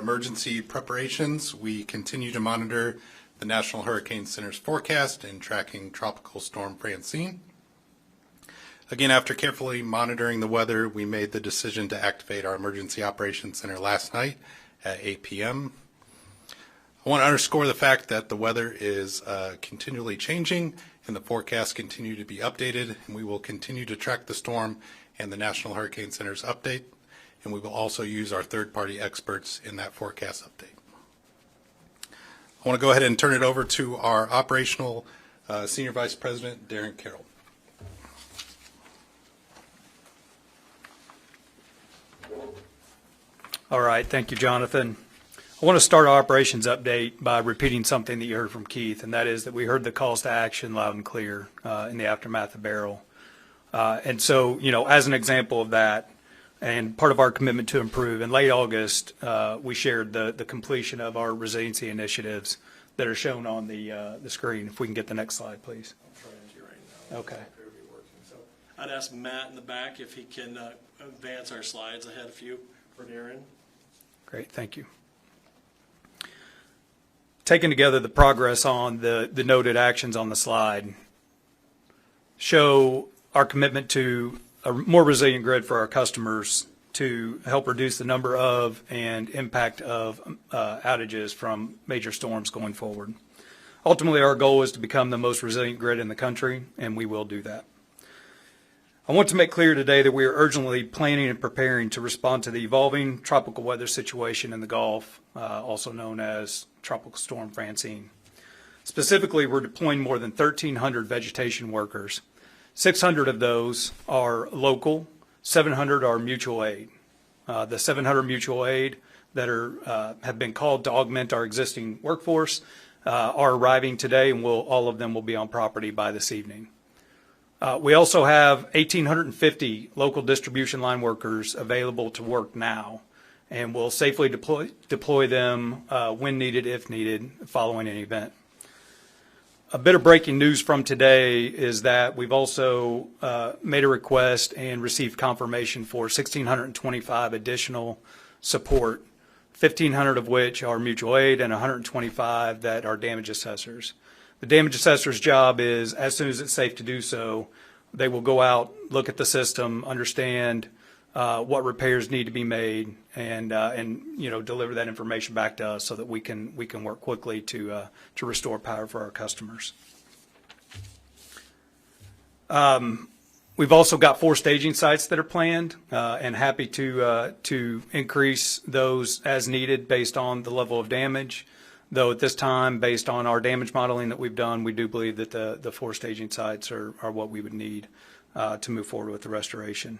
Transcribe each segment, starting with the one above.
emergency preparations, we continue to monitor the National Hurricane Center's forecast and tracking Tropical Storm Francine. Again, after carefully monitoring the weather, we made the decision to activate our Emergency Operations Center last night at 8 p.m. I want to underscore the fact that the weather is continually changing and the forecasts continue to be updated, and we will continue to track the storm and the National Hurricane Center's update, and we will also use our third-party experts in that forecast update. I want to go ahead and turn it over to our Operational Senior Vice President, Darren Carroll. All right, thank you, Jonathan. I want to start our operations update by repeating something that you heard from Keith, and that is that we heard the calls to action loud and clear in the aftermath of Beryl. And so, as an example of that, and part of our commitment to improve, in late August, we shared the completion of our resiliency initiatives that are shown on the screen. If we can get the next slide, please. I'm trying to right now. Okay. So I'd ask Matt in the back if he can advance our slides ahead a few for Darren. Great, thank you. Taking together the progress on the noted actions on the slide show our commitment to a more resilient grid for our customers to help reduce the number of and impact of outages from major storms going forward. Ultimately, our goal is to become the most resilient grid in the country, and we will do that. I want to make clear today that we are urgently planning and preparing to respond to the evolving tropical weather situation in the Gulf, also known as Tropical Storm Francine. Specifically, we're deploying more than 1,300 vegetation workers. 600 of those are local, 700 are mutual aid. The 700 mutual aid that have been called to augment our existing workforce are arriving today, and all of them will be on property by this evening. We also have 1,850 local distribution line workers available to work now, and we'll safely deploy them when needed, if needed, following an event. A bit of breaking news from today is that we've also made a request and received confirmation for 1,625 additional support, 1,500 of which are mutual aid and 125 that are damage assessors. The damage assessor's job is, as soon as it's safe to do so, they will go out, look at the system, understand what repairs need to be made, and deliver that information back to us so that we can work quickly to restore power for our customers. We've also got 4 staging sites that are planned, and happy to increase those as needed based on the level of damage. Though at this time, based on our damage modeling that we've done, we do believe that the 4 staging sites are what we would need to move forward with the restoration.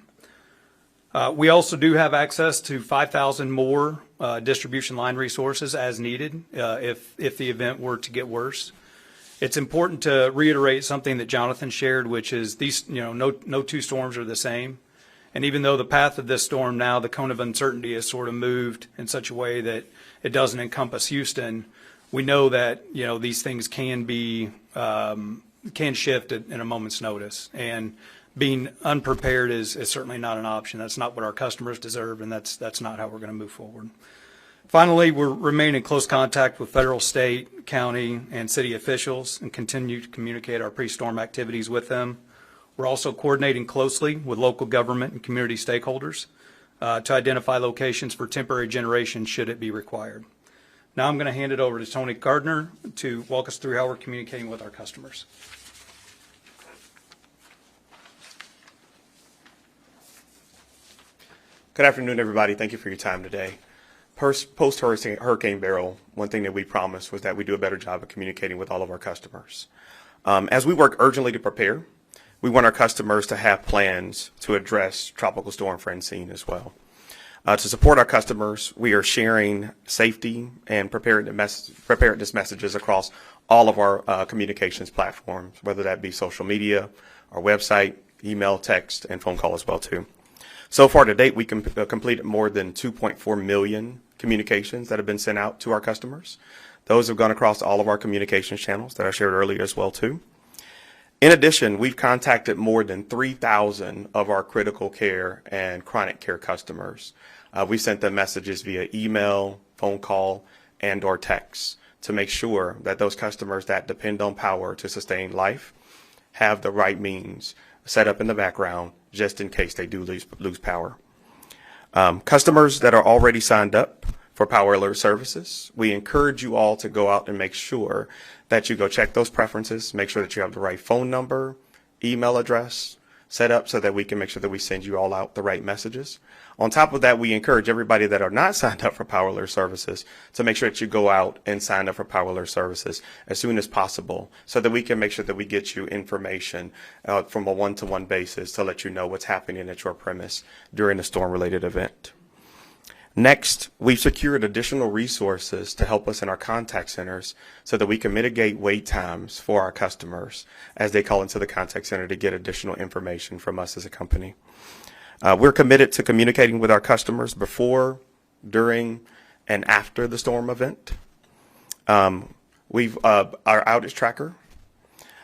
We also do have access to 5,000 more distribution line resources as needed if the event were to get worse. It's important to reiterate something that Jonathan shared, which is these, no 2 storms are the same. And even though the path of this storm now, the cone of uncertainty has sort of moved in such a way that it doesn't encompass Houston, we know that these things can shift in a moment's notice, and being unprepared is certainly not an option. That's not what our customers deserve, and that's not how we're going to move forward. Finally, we're remaining in close contact with federal, state, county, and city officials and continue to communicate our pre-storm activities with them. We're also coordinating closely with local government and community stakeholders to identify locations for temporary generation should it be required. Now I'm going to hand it over to Tony Gardner to walk us through how we're communicating with our customers. Good afternoon, everybody. Thank you for your time today. Post-Hurricane Beryl, one thing that we promised was that we do a better job of communicating with all of our customers. As we work urgently to prepare, we want our customers to have plans to address Tropical Storm Francine as well. To support our customers, we are sharing safety and preparedness messages across all of our communications platforms, whether that be social media, our website, email, text, and phone call as well too. So far to date, we completed more than 2.4 million communications that have been sent out to our customers. Those have gone across all of our communications channels that I shared earlier as well too. In addition, we've contacted more than 3,000 of our critical care and chronic care customers We sent them messages via email, phone call, and or text to make sure that those customers that depend on power to sustain life have the right means set up in the background just in case they do lose power. Customers that are already signed up for Power Alert services, we encourage you all to go out and make sure that you go check those preferences, make sure that you have the right phone number, email address set up so that we can make sure that we send you all out the right messages. On top of that, we encourage everybody that are not signed up for Power Alert services to make sure that you go out and sign up for Power Alert services as soon as possible so that we can make sure that we get you information from a one-to-one basis to let you know what's happening at your premise during a storm-related event. Next, we've secured additional resources to help us in our contact centers so that we can mitigate wait times for our customers as they call into the contact center to get additional information from us as a company. We're committed to communicating with our customers before, during, and after the storm event. Our outage tracker.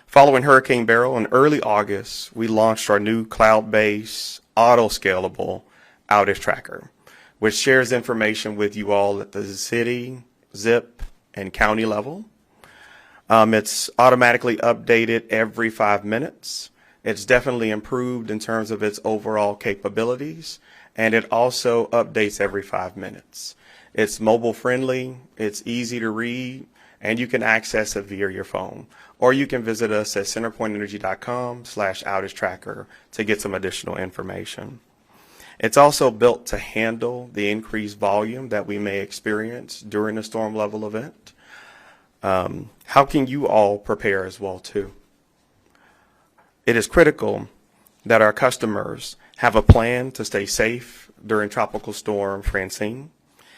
Following Hurricane Beryl in early August, we launched our new cloud-based, auto-scalable outage tracker, which shares information with you all at the city, zip, and county level. It's automatically updated every 5 minutes. It's definitely improved in terms of its overall capabilities, and it also updates every 5 minutes. It's mobile friendly, it's easy to read, and you can access it via your phone. Or you can visit us at centerpointenergy.com/outage tracker to get some additional information. It's also built to handle the increased volume that we may experience during a storm level event. How can you all prepare as well too? It is critical that our customers have a plan to stay safe during Tropical Storm Francine.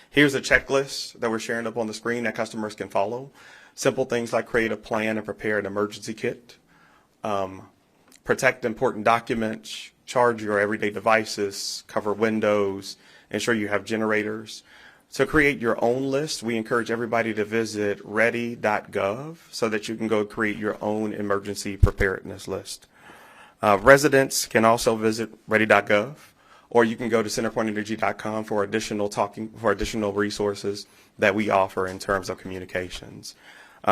Here's a checklist that we're sharing up on the screen that customers can follow. Simple things like create a plan and prepare an emergency kit, protect important documents, charge your everyday devices, cover windows, ensure you have generators. To create your own list, we encourage everybody to visit ready.gov so that you can go create your own emergency preparedness list. Residents can also visit ready.gov, or you can go to centerpointenergy.com for additional resources that we offer in terms of communications.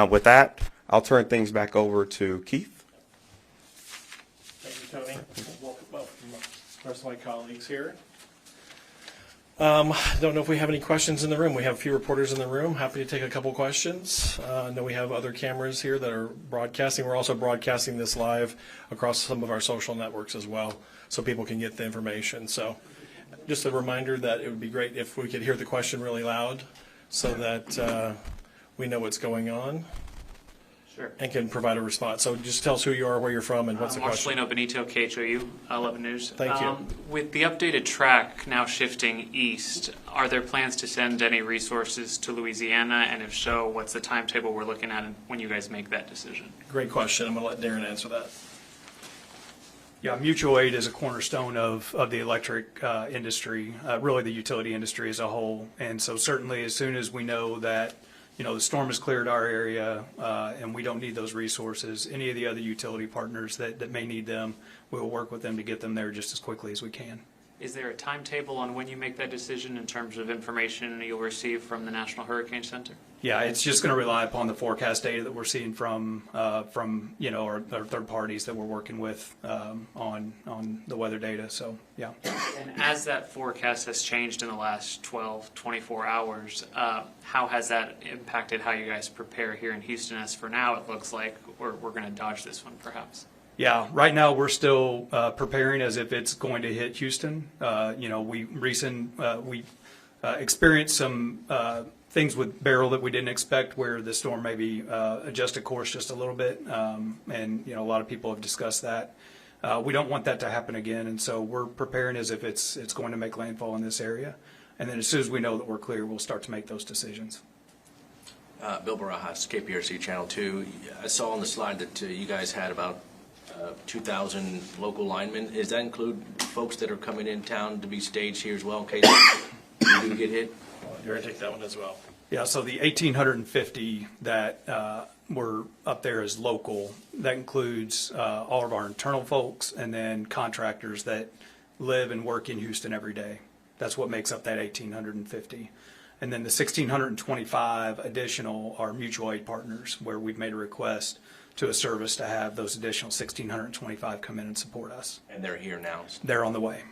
With that, I'll turn things back over to Keith. Thank you, Tony. Welcome the rest of my colleagues here. Don't know if we have any questions in the room. We have a few reporters in the room. Happy to take a couple questions. I know we have other cameras here that are broadcasting. We're also broadcasting this live across some of our social networks as well, so people can get the information. So just a reminder that it would be great if we could hear the question really loud so that we know what's going on. Sure. And can provide a response. So just tell us who you are, where you're from, and what's the question. Marcelino Benito, KHOU, 11 News. Thank you. With the updated track now shifting east, are there plans to send any resources to Louisiana? And if so, what's the timetable we're looking at when you guys make that decision? Great question. I'm going to let Darren answer that. Yeah, mutual aid is a cornerstone of the electric industry, really the utility industry as a whole. And so certainly as soon as we know that the storm has cleared our area and we don't need those resources, any of the other utility partners that may need them, we will work with them to get them there just as quickly as we can. Is there a timetable on when you make that decision in terms of information you'll receive from the National Hurricane Center? Yeah, it's just going to rely upon the forecast data that we're seeing from our third parties that we're working with on the weather data. So, yeah. And as that forecast has changed in the last 12, 24 hours, how has that impacted how you guys prepare here in Houston? As for now, it looks like we're going to dodge this one, perhaps. Yeah, right now we're still preparing as if it's going to hit Houston. We experienced some things with Beryl that we didn't expect, where the storm maybe adjusted course just a little bit, and a lot of people have discussed that. We don't want that to happen again, and so we're preparing as if it's going to make landfall in this area. And then as soon as we know that we're clear, we'll start to make those decisions. Bill Barajas, KPRC Channel 2. I saw on the slide that you guys had about 2,000 local linemen. Does that include folks that are coming in town to be staged here as well in case you do get hit? You're going to take that one as well. Yeah, so the 1,850 that were up there is local. That includes all of our internal folks and then contractors that live and work in Houston every day. That's what makes up that 1,850. And then the 1,625 additional are mutual aid partners, where we've made a request to a service to have those additional 1,625 come in and support us. And they're here now. They're on the way.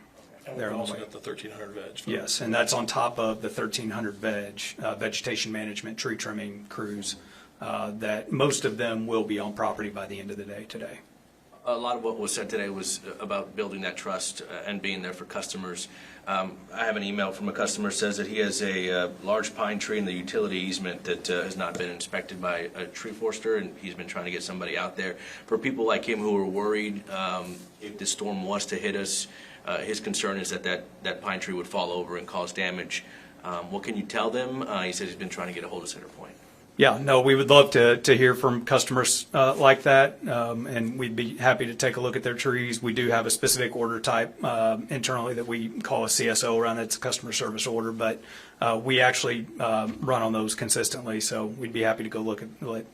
And They're we've on also the way. got the 1,300 veg. Yes, and that's on top of the 1,300 vegetation management, tree trimming crews, that most of them will be on property by the end of the day today. A lot of what was said today was about building that trust and being there for customers. I have an email from a customer says that he has a large pine tree in the utility easement that has not been inspected by a tree forester, and he's been trying to get somebody out there. For people like him who are worried if the storm was to hit us, his concern is that that pine tree would fall over and cause damage. What can you tell them? He said he's been trying to get a hold of CenterPoint. Yeah, no, we would love to hear from customers like that, and we'd be happy to take a look at their trees. We do have a specific order type internally that we call a CSO around. It's a customer service order, but we actually run on those consistently, so we'd be happy to go look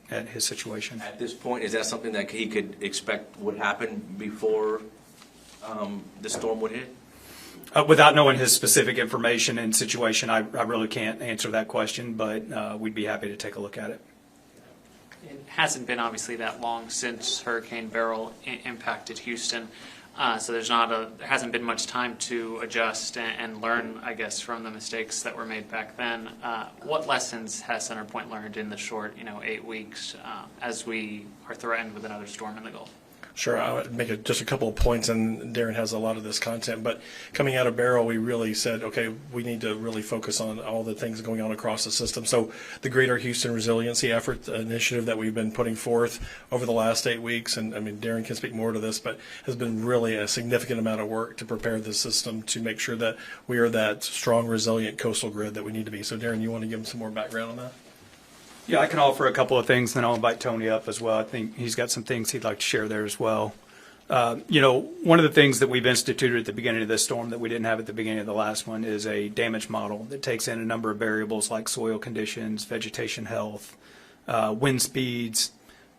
at his situation. At this point, is that something that he could expect would happen before the storm would hit? Without knowing his specific information and situation, I really can't answer that question, but we'd be happy to take a look at it. It hasn't been obviously that long since Hurricane Beryl impacted Houston, so there hasn't been much time to adjust and learn, I guess, from the mistakes that were made back then. What lessons has CenterPoint learned in the short, 8 weeks as we are threatened with another storm in the Gulf? Sure, I would make just a couple of points, and Darren has a lot of this content. But coming out of Beryl, we really said, okay, we need to really focus on all the things going on across the system. So the Greater Houston Resiliency Effort initiative that we've been putting forth over the last 8 weeks, and I mean, Darren can speak more to this, but has been really a significant amount of work to prepare the system to make sure that we are that strong, resilient coastal grid that we need to be. So Darren, you want to give him some more background on that? Yeah, I can offer a couple of things, then I'll invite Tony up as well. I think he's got some things he'd like to share there as well. One of the things that we've instituted at the beginning of this storm that we didn't have at the beginning of the last one is a damage model that takes in a number of variables like soil conditions, vegetation health, wind speeds,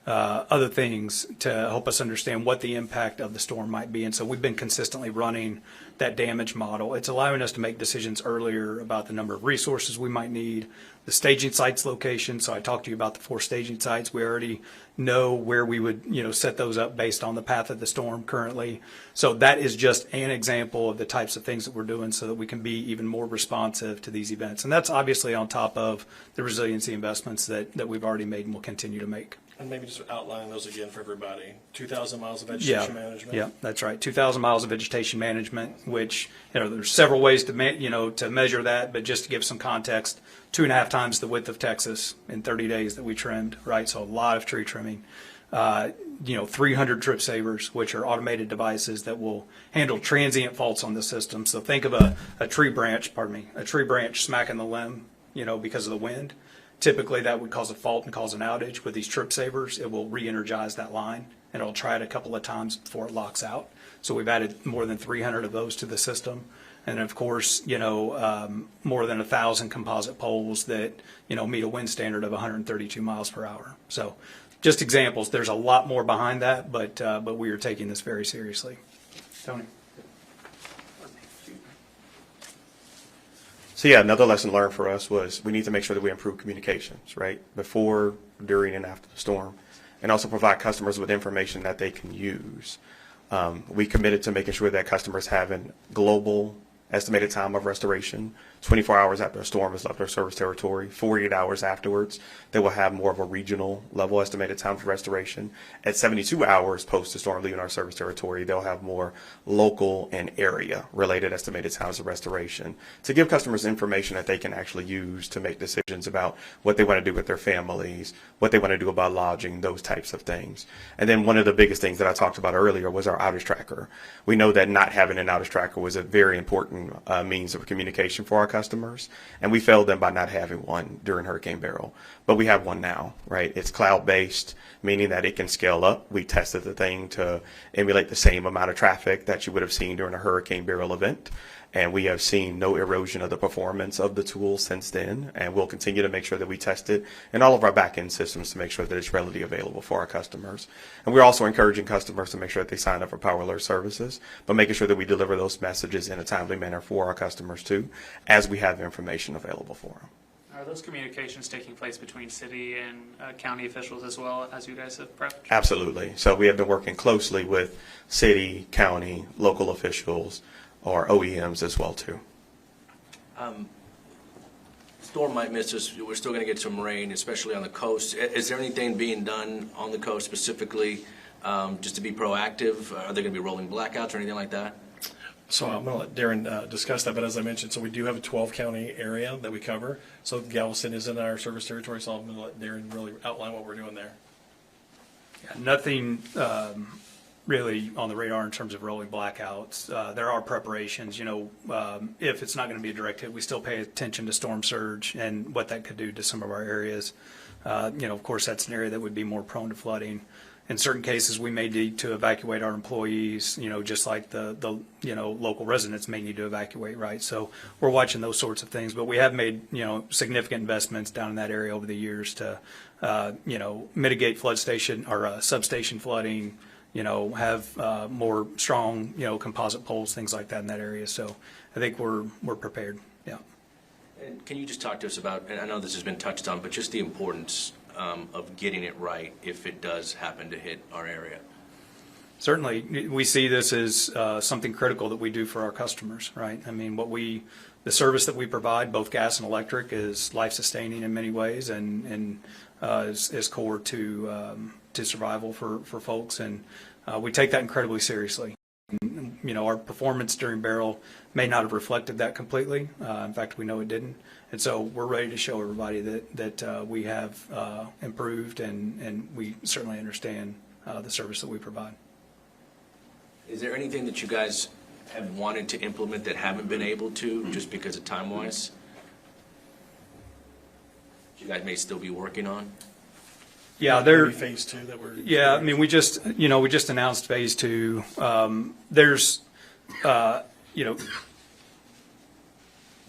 other things to help us understand what the impact of the storm might be. And so we've been consistently running that damage model. It's allowing us to make decisions earlier about the number of resources we might need, the staging sites location. So I talked to you about the 4 staging sites. We already know where we would, set those up based on the path of the storm currently. So that is just an example of the types of things that we're doing so that we can be even more responsive to these events. And that's obviously on top of the resiliency investments that we've already made and will continue to make. And maybe just outline those again for everybody. 2,000 miles of vegetation management. Yeah, that's right. 2,000 miles of vegetation management, which, there's several ways to measure that, but just to give some context, 2.5 times the width of Texas in 30 days that we trimmed, right? So a lot of tree trimming. 300 trip savers, which are automated devices that will handle transient faults on the system. So think of a tree branch smacking the limb, because of the wind. Typically, that would cause a fault and cause an outage. With these trip savers, it will re-energize that line, and it'll try it a couple of times before it locks out. So we've added more than 300 of those to the system. And of course, more than 1,000 composite poles that, meet a wind standard of 132 miles per hour. So just examples. There's a lot more behind that, but we are taking this very seriously. Tony? So yeah, another lesson learned for us was we need to make sure that we improve communications, right? Before, during, and after the storm, and also provide customers with information that they can use. We committed to making sure that customers have a global estimated time of restoration, 24 hours after a storm has left their service territory, 48 hours afterwards. They will have more of a regional level estimated time for restoration. At 72 hours post the storm leaving our service territory, they'll have more local and area related estimated times of restoration to give customers information that they can actually use to make decisions about what they want to do with their families, what they want to do about lodging, those types of things. And then one of the biggest things that I talked about earlier was our outage tracker. We know that not having an outage tracker was a very important means of communication for our customers, and we failed them by not having one during Hurricane Beryl. But we have one now, right? It's cloud-based, meaning that it can scale up. We tested the thing to emulate the same amount of traffic that you would have seen during a Hurricane Beryl event, And we have seen no erosion of the performance of the tool since then, and we'll continue to make sure that we test it in all of our back-end systems to make sure that it's readily available for our customers. And we're also encouraging customers to make sure that they sign up for Power Alert services, but making sure that we deliver those messages in a timely manner for our customers too, as we have information available for them. Are those communications taking place between city and county officials as well as you guys have prepped? Absolutely. So we have been working closely with city, county, local officials, or OEMs as well too. Storm might miss us. We're still going to get some rain, especially on the coast. Is there anything being done on the coast specifically just to be proactive? Are there going to be rolling blackouts or anything like that? So I'm going to let Darren discuss that, but as I mentioned, so we do have a 12-county area that we cover. So Galveston is in our service territory, so I'm going to let Darren really outline what we're doing there. Yeah, nothing really on the radar in terms of rolling blackouts. There are preparations, if it's not going to be a direct hit, we still pay attention to storm surge and what that could do to some of our areas. Of course, that's an area that would be more prone to flooding. In certain cases, we may need to evacuate our employees, just like the local residents may need to evacuate, right? So we're watching those sorts of things, but we have made, significant investments down in that area over the years to, mitigate flood station or substation flooding, have more strong, composite poles, things like that in that area. So I think we're prepared. Yeah. And can you just talk to us about, and I know this has been touched on, but just the importance of getting it right if it does happen to hit our area? Certainly, we see this as something critical that we do for our customers, right? I mean, the service that we provide, both gas and electric, is life-sustaining in many ways and is core to survival for folks, and we take that incredibly seriously. Our performance during Beryl may not have reflected that completely. In fact, we know it didn't. And so we're ready to show everybody that we have improved and we certainly understand the service that we provide. Is there anything that you guys have wanted to implement that haven't been able to just because of time-wise? You guys may still be working on? Yeah, Maybe phase 2 that we're. Yeah, I mean, we just announced phase 2. There's,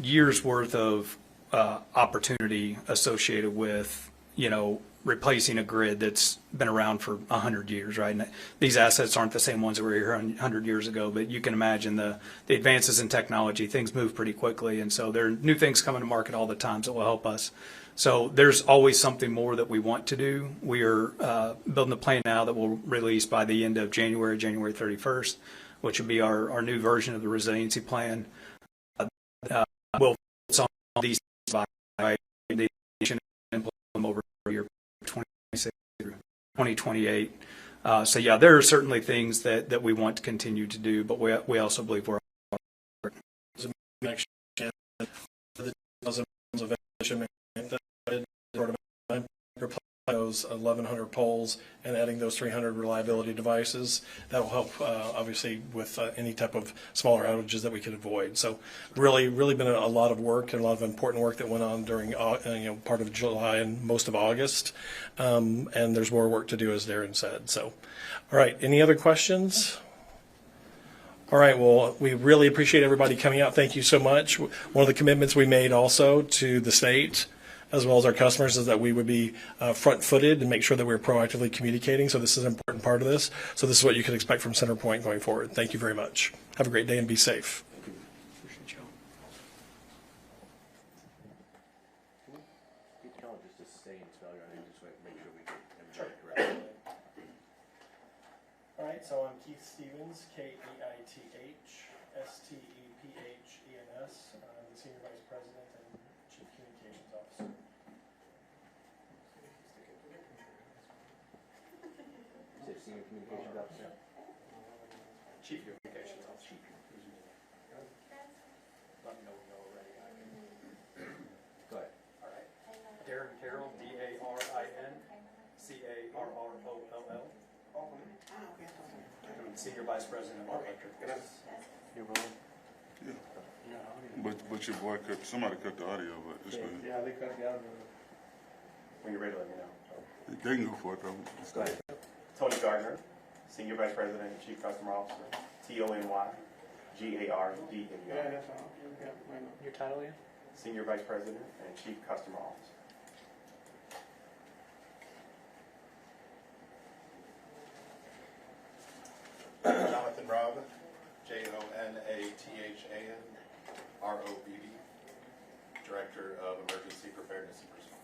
years worth of opportunity associated with, replacing a grid that's been around for 100 years, right? And these assets aren't the same ones that were here 100 years ago, but you can imagine the advances in technology, things move pretty quickly. And so there are new things coming to market all the time that will help us. So there's always something more that we want to do. We are building a plan now that we'll release by the end of January 31st, which will be our new version of the resiliency plan. We'll focus on these by the implement them over year 2026 through 2028. So yeah, there are certainly things that we want to continue to do, but we also believe we're those 1,100 poles and adding those 300 reliability devices. That will help, obviously, with any type of smaller outages that we could avoid. So really been a lot of work and a lot of important work that went on during part of July and most of August. And there's more work to do, as Darren said. So, all right, any other questions? All right, well, we really appreciate everybody coming out. Thank you so much. One of the commitments we made also to the state as well as our customers is that we would be front-footed and make sure that we're proactively communicating. So this is an important part of this. So this is what you can expect from CenterPoint going forward. Thank you very much. Have a great day and be safe. appreciate you. All right, so I'm Keith Stevens, Keithstevens. I'm the Senior Vice President and Chief Communications Officer. Senior Communications Officer. Chief Communications Officer. Let me know when you're ready. Go ahead. All right. Darren Carroll, DarrenCarroll. Senior Vice President of Electric. But your boy somebody cut the audio, but it's good. Yeah, they cut the audio. When you're ready, let me know. They can go for it though. Go ahead. Tony Gardner, Senior Vice President and Chief Customer Officer, TONY. Gardner, Your title again? Senior Vice President and Chief Customer Officer. Jonathan Robb, Jonathan Robd, Director of Emergency Preparedness and Response.